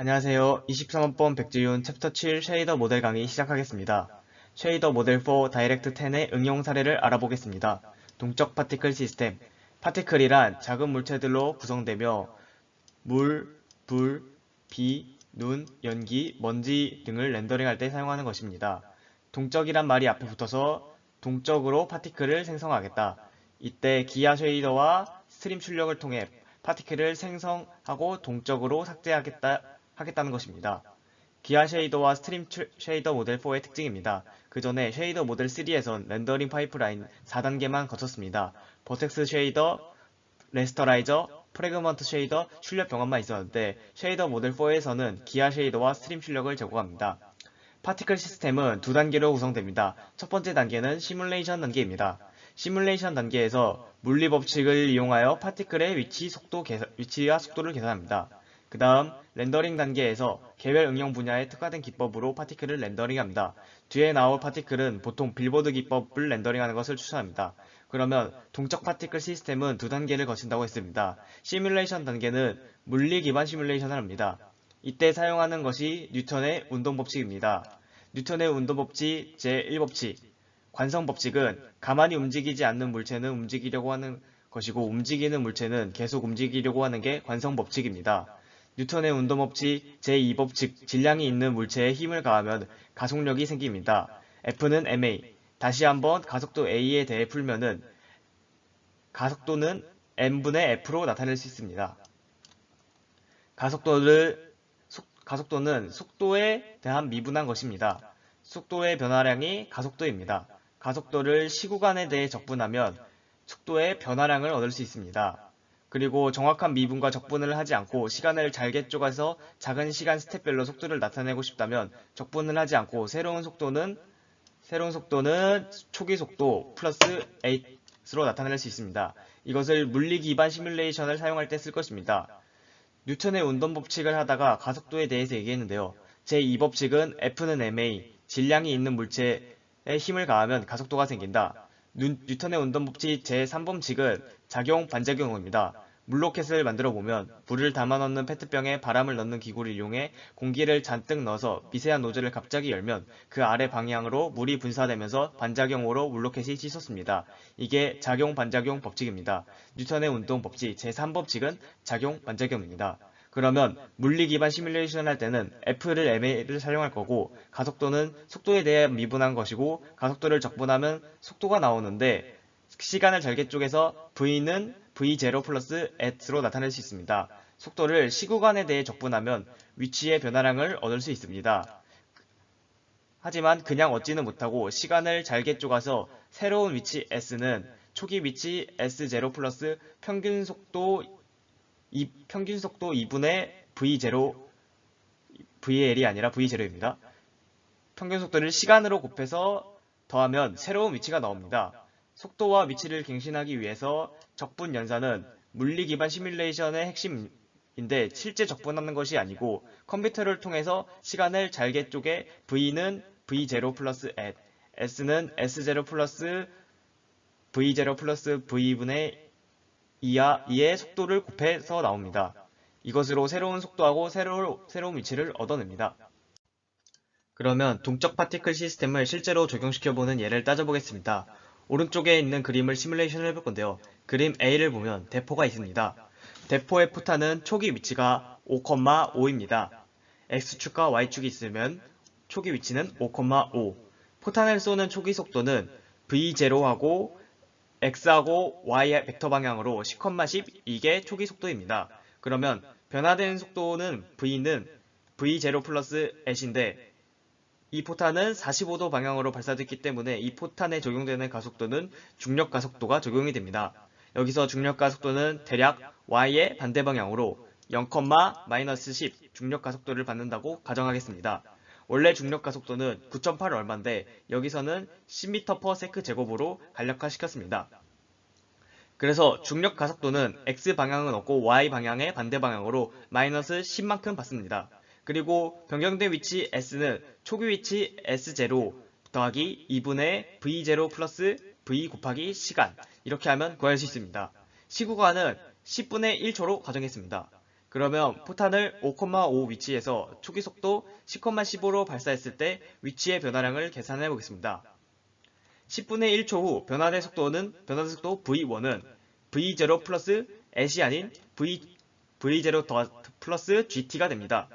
안녕하세요. 23학번 백지윤 챕터 7 쉐이더 모델 강의 시작하겠습니다. 쉐이더 모델 4 다이렉트 10의 응용 사례를 알아보겠습니다. 동적 파티클 시스템. 파티클이란 작은 물체들로 구성되며 물, 불, 비, 눈, 연기, 먼지 등을 렌더링할 때 사용하는 것입니다. 동적이란 말이 앞에 붙어서 동적으로 파티클을 생성하겠다. 이때 기아 쉐이더와 스트림 출력을 통해 파티클을 생성하고 동적으로 하겠다는 것입니다. 기아 쉐이더와 스트림 쉐이더 모델 4의 특징입니다. 그 전에 쉐이더 모델 3에선 렌더링 파이프라인 4단계만 거쳤습니다. 버텍스 쉐이더, 레스터라이저, 프래그먼트 쉐이더, 출력 경험만 있었는데 쉐이더 모델 4에서는 기아 쉐이더와 스트림 출력을 제공합니다. 파티클 시스템은 두 단계로 구성됩니다. 첫 번째 단계는 시뮬레이션 단계입니다. 시뮬레이션 단계에서 물리 법칙을 이용하여 파티클의 위치와 속도를 계산합니다. 그 다음 렌더링 단계에서 개별 응용 분야에 특화된 기법으로 파티클을 렌더링합니다. 뒤에 나올 파티클은 보통 빌보드 기법을 렌더링하는 것을 추천합니다. 그러면 동적 파티클 시스템은 두 단계를 거친다고 했습니다. 시뮬레이션 단계는 물리 기반 시뮬레이션을 합니다. 이때 사용하는 것이 뉴턴의 운동법칙입니다. 뉴턴의 운동법칙 제1법칙 관성법칙은 가만히 움직이지 않는 물체는 움직이려고 하는 것이고 움직이는 물체는 계속 움직이려고 하는 게 관성법칙입니다. 뉴턴의 운동법칙 제2법칙 질량이 있는 물체에 힘을 가하면 가속력이 생깁니다. F는 ma. 다시 한번 가속도 a에 대해 풀면은 가속도는 m분의 f로 나타낼 수 있습니다. 가속도는 속도에 대한 미분한 것입니다. 속도의 변화량이 가속도입니다. 가속도를 시구간에 대해 적분하면 속도의 변화량을 얻을 수 있습니다. 그리고 정확한 미분과 적분을 하지 않고 시간을 잘게 쪼가서 작은 시간 스텝별로 속도를 나타내고 싶다면 적분을 하지 않고 새로운 속도는 초기 속도 플러스 8로 나타낼 수 있습니다. 이것을 물리 기반 시뮬레이션을 사용할 때 쓸 것입니다. 뉴턴의 운동법칙을 하다가 가속도에 대해서 얘기했는데요. 제2법칙은 F는 ma, 질량이 있는 물체에 힘을 가하면 가속도가 생긴다. 뉴턴의 운동법칙 제3법칙은 작용-반작용입니다. 물로켓을 만들어 보면 물을 담아 넣는 페트병에 바람을 넣는 기구를 이용해 공기를 잔뜩 넣어서 미세한 노즐을 갑자기 열면 그 아래 방향으로 물이 분사되면서 반작용으로 물로켓이 치솟습니다. 이게 작용-반작용 법칙입니다. 뉴턴의 운동법칙 제3법칙은 작용-반작용입니다. 그러면 물리 기반 시뮬레이션 할 때는 F를 ma를 사용할 거고 가속도는 속도에 대해 미분한 것이고 가속도를 적분하면 속도가 나오는데 시간을 잘게 쪼개서 V는 V0 플러스 at로 나타낼 수 있습니다. 속도를 시구간에 대해 적분하면 위치의 변화량을 얻을 수 있습니다. 하지만 그냥 얻지는 못하고 시간을 잘게 쪼가서 새로운 위치 s는 초기 위치 s0 플러스 평균 속도 2분의 v0, VL이 아니라 v0입니다. 평균 속도를 시간으로 곱해서 더하면 새로운 위치가 나옵니다. 속도와 위치를 갱신하기 위해서 적분 연산은 물리 기반 시뮬레이션의 핵심인데 실제 적분하는 것이 아니고 컴퓨터를 통해서 시간을 잘게 쪼개 V는 V0 플러스 at, S는 S0 플러스 V0 플러스 V분의 2의 속도를 곱해서 나옵니다. 이것으로 새로운 속도하고 새로운 위치를 얻어냅니다. 그러면 동적 파티클 시스템을 실제로 적용시켜보는 예를 따져보겠습니다. 오른쪽에 있는 그림을 시뮬레이션을 해볼 건데요. 그림 A를 보면 대포가 있습니다. 대포의 포탄은 초기 위치가 5,5입니다. X축과 Y축이 있으면 초기 위치는 5,5. 포탄을 쏘는 초기 속도는 V0하고 X하고 Y 벡터 방향으로 10,10 이게 초기 속도입니다. 그러면 변화된 속도는 V는 V0 플러스 at인데 이 포탄은 45도 방향으로 발사됐기 때문에 이 포탄에 적용되는 가속도는 중력 가속도가 적용이 됩니다. 여기서 중력 가속도는 대략 y의 반대 방향으로 0,-10 중력 가속도를 받는다고 가정하겠습니다. 원래 중력 가속도는 9.8 얼마인데 여기서는 10m/s 제곱으로 간략화시켰습니다. 그래서 중력 가속도는 x 방향은 없고 y 방향의 반대 방향으로 마이너스 10만큼 받습니다. 그리고 변경된 위치 s는 초기 위치 s0 더하기 2분의 v0 플러스 v 곱하기 시간 이렇게 하면 구할 수 있습니다. 시구간은 10분의 1초로 가정했습니다. 그러면 포탄을 5,5 위치에서 초기 속도 10,15로 발사했을 때 위치의 변화량을 계산해 보겠습니다. 10분의 1초 후 변화된 속도 V1은 V0 플러스 at이 아닌 V0 플러스 GT가 됩니다.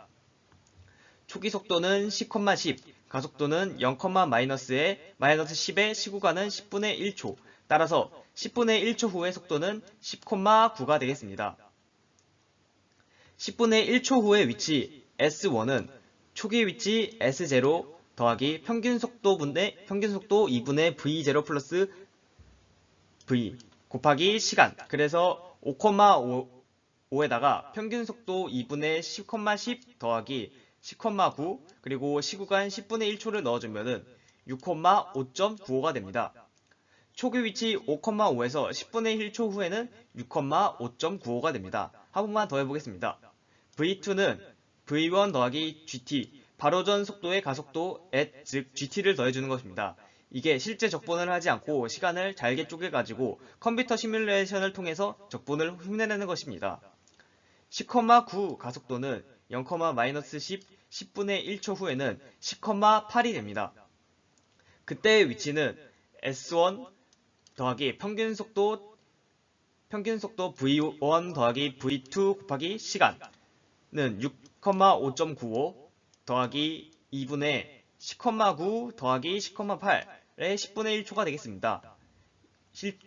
초기 속도는 10,10, 가속도는 0,-10의 시구간은 10분의 1초, 따라서 10분의 1초 후의 속도는 10,9가 되겠습니다. 10분의 1초 후의 위치 S1은 초기 위치 S0 더하기 평균 속도 2분의 V0 플러스 V 곱하기 시간, 그래서 5,5에다가 평균 속도 2분의 10,10 더하기 10,9 그리고 시구간 10분의 1초를 넣어주면은 6,5.95가 됩니다. 초기 위치 5,5에서 10분의 1초 후에는 6,5.95가 됩니다. 한 번만 더 해보겠습니다. V2는 V1 더하기 GT, 바로 전 속도의 가속도 즉 GT를 더해주는 것입니다. 이게 실제 적분을 하지 않고 시간을 잘게 쪼개가지고 컴퓨터 시뮬레이션을 통해서 적분을 흉내내는 것입니다. 10,9 가속도는 0,-10, 10분의 1초 후에는 10,8이 됩니다. 그때의 위치는 S1 더하기 평균 속도 V1 더하기 V2 곱하기 시간은 6,5.95 더하기 2분의 10,9 더하기 10,8의 10분의 1초가 되겠습니다.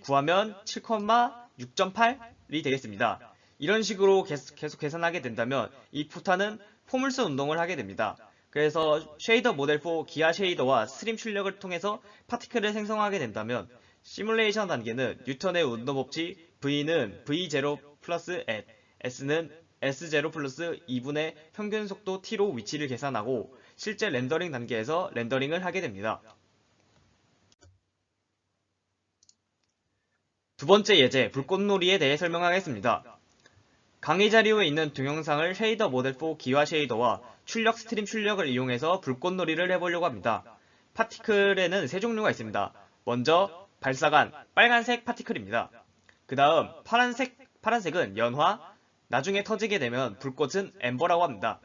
구하면 7,6.8이 되겠습니다. 이런 식으로 계속 계산하게 된다면 이 포탄은 포물선 운동을 하게 됩니다. 그래서 쉐이더 모델 4 기아 쉐이더와 스트림 출력을 통해서 파티클을 생성하게 된다면 시뮬레이션 단계는 뉴턴의 운동 법칙 V는 V0 플러스 at, S는 S0 플러스 2분의 평균 속도 T로 위치를 계산하고 실제 렌더링 단계에서 렌더링을 하게 됩니다. 두 번째 예제, 불꽃놀이에 대해 설명하겠습니다. 강의 자료에 있는 동영상을 쉐이더 모델 4 기화 쉐이더와 출력 스트림 출력을 이용해서 불꽃놀이를 해보려고 합니다. 파티클에는 세 종류가 있습니다. 먼저 발사관, 빨간색 파티클입니다. 그 다음 파란색은 연화, 나중에 터지게 되면 불꽃은 엠버라고 합니다.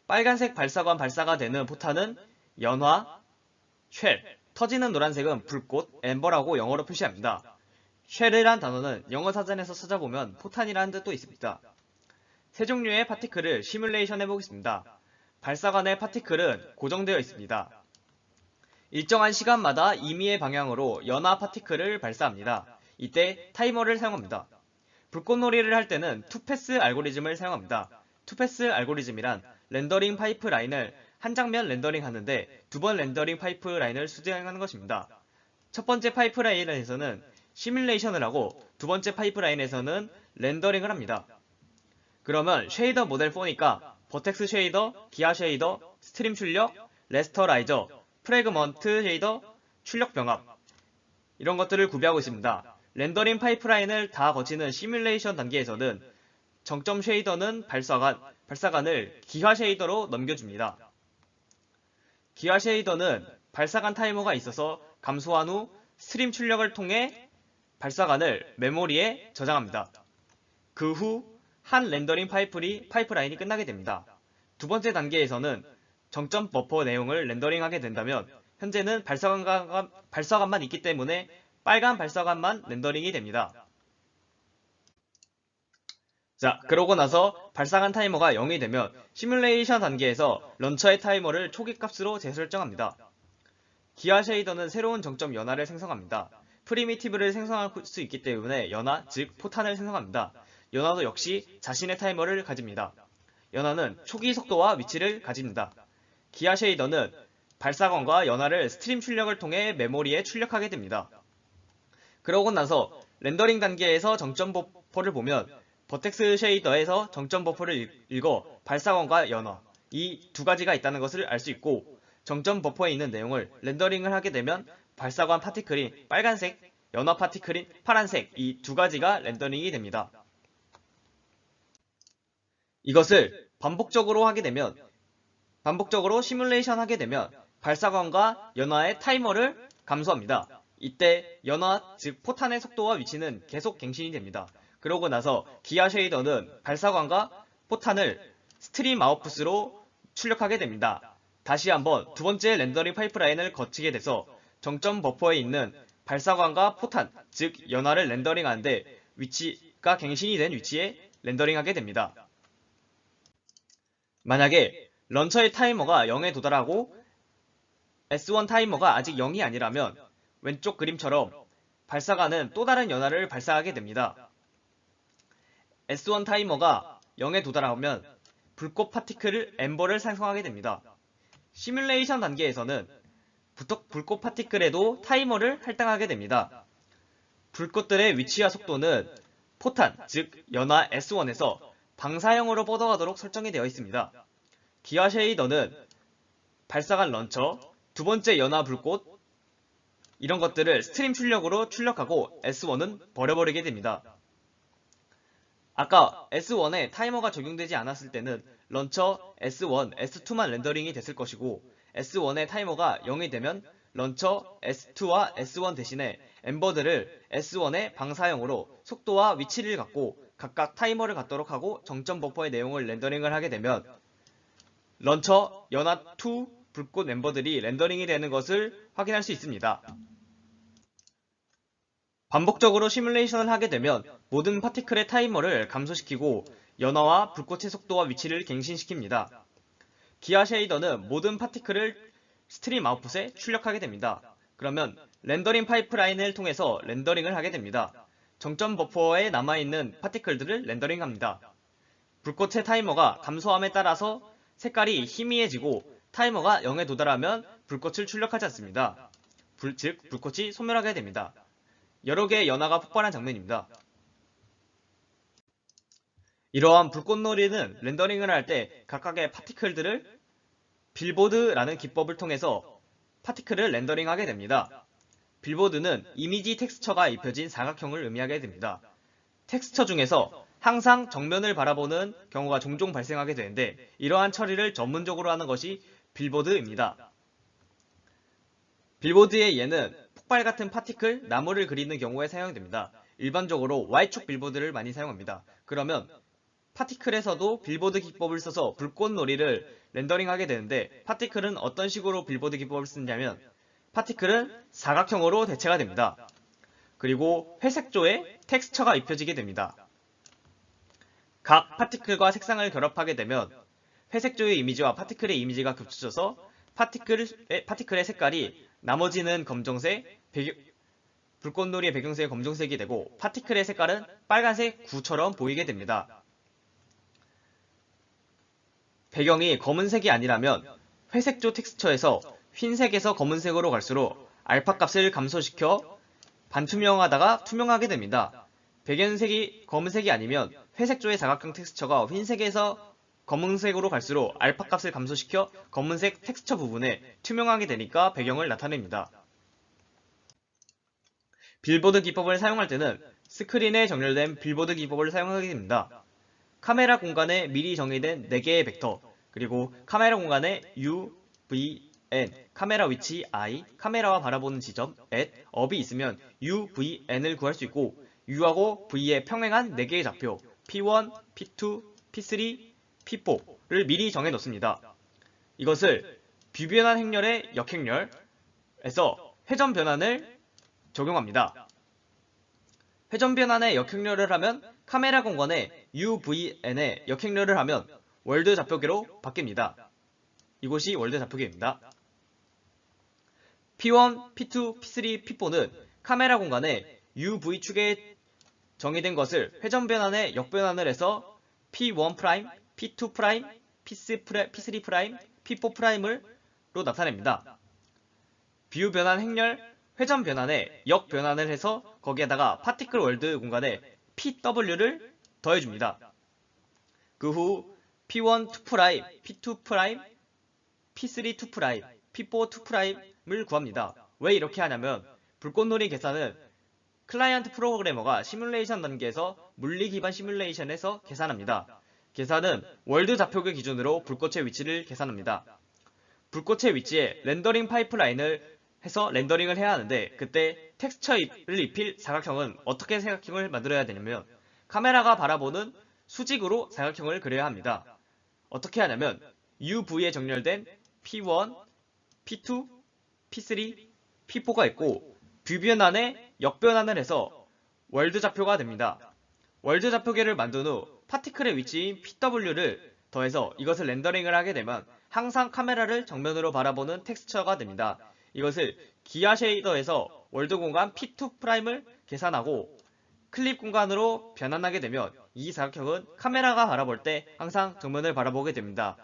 빨간색 발사관 발사가 되는 포탄은 연화, 쉘, 터지는 노란색은 불꽃, 엠버라고 영어로 표시합니다. 쉘이란 단어는 영어 사전에서 찾아보면 포탄이라는 뜻도 있습니다. 세 종류의 파티클을 시뮬레이션 해보겠습니다. 발사관의 파티클은 고정되어 있습니다. 일정한 시간마다 임의의 방향으로 연화 파티클을 발사합니다. 이때 타이머를 사용합니다. 불꽃놀이를 할 때는 투패스 알고리즘을 사용합니다. 투패스 알고리즘이란 렌더링 파이프라인을 한 장면 렌더링 하는데 두 번 렌더링 파이프라인을 수정하는 것입니다. 첫 번째 파이프라인에서는 시뮬레이션을 하고 두 번째 파이프라인에서는 렌더링을 합니다. 그러면 쉐이더 모델 4니까 버텍스 쉐이더, 기아 쉐이더, 스트림 출력, 레스터라이저, 프래그먼트 쉐이더, 출력 병합 이런 것들을 구비하고 있습니다. 렌더링 파이프라인을 다 거치는 시뮬레이션 단계에서는 정점 쉐이더는 발사관을 기화 쉐이더로 넘겨줍니다. 기화 쉐이더는 발사관 타이머가 있어서 감소한 후 스트림 출력을 통해 발사관을 메모리에 저장합니다. 그 후 한 렌더링 파이프라인이 끝나게 됩니다. 두 번째 단계에서는 정점 버퍼 내용을 렌더링하게 된다면 현재는 발사관만 있기 때문에 빨간 발사관만 렌더링이 됩니다. 자, 그러고 나서 발사관 타이머가 0이 되면 시뮬레이션 단계에서 런처의 타이머를 초기 값으로 재설정합니다. 기아 쉐이더는 새로운 정점 연화를 생성합니다. 프리미티브를 생성할 수 있기 때문에 연화, 즉 포탄을 생성합니다. 연화도 역시 자신의 타이머를 가집니다. 연화는 초기 속도와 위치를 가집니다. 기아 쉐이더는 발사관과 연화를 스트림 출력을 통해 메모리에 출력하게 됩니다. 그러고 나서 렌더링 단계에서 정점 버퍼를 보면 버텍스 쉐이더에서 정점 버퍼를 읽어 발사관과 연화 이 두 가지가 있다는 것을 알 수 있고 정점 버퍼에 있는 내용을 렌더링을 하게 되면 발사관 파티클인 빨간색, 연화 파티클인 파란색 이 두 가지가 렌더링이 됩니다. 이것을 반복적으로 시뮬레이션 하게 되면 발사관과 연화의 타이머를 감소합니다. 이때 연화, 즉 포탄의 속도와 위치는 계속 갱신이 됩니다. 그러고 나서 기아 쉐이더는 발사관과 포탄을 스트림 아웃풋으로 출력하게 됩니다. 다시 한번 두 번째 렌더링 파이프라인을 거치게 돼서 정점 버퍼에 있는 발사관과 포탄, 즉 연화를 렌더링하는데 위치가 갱신이 된 위치에 렌더링하게 됩니다. 만약에 런처의 타이머가 0에 도달하고 S1 타이머가 아직 0이 아니라면 왼쪽 그림처럼 발사관은 또 다른 연화를 발사하게 됩니다. S1 타이머가 0에 도달하면 불꽃 파티클 엠버를 생성하게 됩니다. 시뮬레이션 단계에서는 불꽃 파티클에도 타이머를 할당하게 됩니다. 불꽃들의 위치와 속도는 포탄, 즉 연화 S1에서 방사형으로 뻗어가도록 설정이 되어 있습니다. 기아 쉐이더는 발사관 런처, 두 번째 연화 불꽃, 이런 것들을 스트림 출력으로 출력하고 S1은 버려버리게 됩니다. 아까 S1에 타이머가 적용되지 않았을 때는 런처 S1, S2만 렌더링이 됐을 것이고 S1의 타이머가 0이 되면 런처 S2와 S1 대신에 엠버들을 S1의 방사형으로 속도와 위치를 갖고 각각 타이머를 갖도록 하고 정점 버퍼의 내용을 렌더링을 하게 되면 런처 연화2 불꽃 엠버들이 렌더링이 되는 것을 확인할 수 있습니다. 반복적으로 시뮬레이션을 하게 되면 모든 파티클의 타이머를 감소시키고 연화와 불꽃의 속도와 위치를 갱신시킵니다. 기아 쉐이더는 모든 파티클을 스트림 아웃풋에 출력하게 됩니다. 그러면 렌더링 파이프라인을 통해서 렌더링을 하게 됩니다. 정점 버퍼에 남아있는 파티클들을 렌더링합니다. 불꽃의 타이머가 감소함에 따라서 색깔이 희미해지고 타이머가 0에 도달하면 불꽃을 출력하지 않습니다. 즉 불꽃이 소멸하게 됩니다. 여러 개의 연화가 폭발한 장면입니다. 이러한 불꽃놀이는 렌더링을 할 때 각각의 파티클들을 빌보드라는 기법을 통해서 파티클을 렌더링하게 됩니다. 빌보드는 이미지 텍스처가 입혀진 사각형을 의미하게 됩니다. 텍스처 중에서 항상 정면을 바라보는 경우가 종종 발생하게 되는데 이러한 처리를 전문적으로 하는 것이 빌보드입니다. 빌보드의 예는 폭발 같은 파티클, 나무를 그리는 경우에 사용됩니다. 일반적으로 Y축 빌보드를 많이 사용합니다. 그러면 파티클에서도 빌보드 기법을 써서 불꽃놀이를 렌더링하게 되는데 파티클은 어떤 식으로 빌보드 기법을 쓰냐면 파티클은 사각형으로 대체가 됩니다. 그리고 회색조에 텍스처가 입혀지게 됩니다. 각 파티클과 색상을 결합하게 되면 회색조의 이미지와 파티클의 이미지가 겹쳐져서 파티클의 색깔이 나머지는 검정색, 불꽃놀이의 배경색이 검정색이 되고 파티클의 색깔은 빨간색 구처럼 보이게 됩니다. 배경이 검은색이 아니라면 회색조 텍스처에서 흰색에서 검은색으로 갈수록 알파 값을 감소시켜 반투명하다가 투명하게 됩니다. 배경색이 검은색이 아니면 회색조의 사각형 텍스처가 흰색에서 검은색으로 갈수록 알파 값을 감소시켜 검은색 텍스처 부분에 투명하게 되니까 배경을 나타냅니다. 빌보드 기법을 사용할 때는 스크린에 정렬된 빌보드 기법을 사용하게 됩니다. 카메라 공간에 미리 정의된 4개의 벡터, 그리고 카메라 공간에 U, V, N, 카메라 위치 I, 카메라와 바라보는 지점 at, up이 있으면 U, V, N을 구할 수 있고 U하고 V의 평행한 4개의 좌표 P1, P2, P3, P4를 미리 정해 놓습니다. 이것을 뷰변환 행렬의 역행렬에서 회전 변환을 적용합니다. 회전 변환의 역행렬을 하면 카메라 공간에 UVN의 역행렬을 하면 월드 좌표계로 바뀝니다. 이곳이 월드 좌표계입니다. P1, P2, P3, P4는 카메라 공간에 UV축에 정의된 것을 회전 변환의 역변환을 해서 P1', P2', P3', P4'로 나타냅니다. 뷰 변환 행렬 회전 변환에 역 변환을 해서 거기에다가 파티클 월드 공간에 PW를 더해줍니다. 그 후 P1 2', P2', P3 2', P4 2'을 구합니다. 왜 이렇게 하냐면 불꽃놀이 계산은 클라이언트 프로그래머가 시뮬레이션 단계에서 물리 기반 시뮬레이션에서 계산합니다. 계산은 월드 좌표계 기준으로 불꽃의 위치를 계산합니다. 불꽃의 위치에 렌더링 파이프라인을 해서 렌더링을 해야 하는데 그때 텍스처를 입힐 사각형은 어떻게 사각형을 만들어야 되냐면 카메라가 바라보는 수직으로 사각형을 그려야 합니다. 어떻게 하냐면 UV에 정렬된 P1, P2, P3, P4가 있고 뷰변환에 역변환을 해서 월드 좌표가 됩니다. 월드 좌표계를 만든 후 파티클의 위치인 PW를 더해서 이것을 렌더링을 하게 되면 항상 카메라를 정면으로 바라보는 텍스처가 됩니다. 이것을 기아 쉐이더에서 월드 공간 P2'을 계산하고 클립 공간으로 변환하게 되면 이 사각형은 카메라가 바라볼 때 항상 정면을 바라보게 됩니다.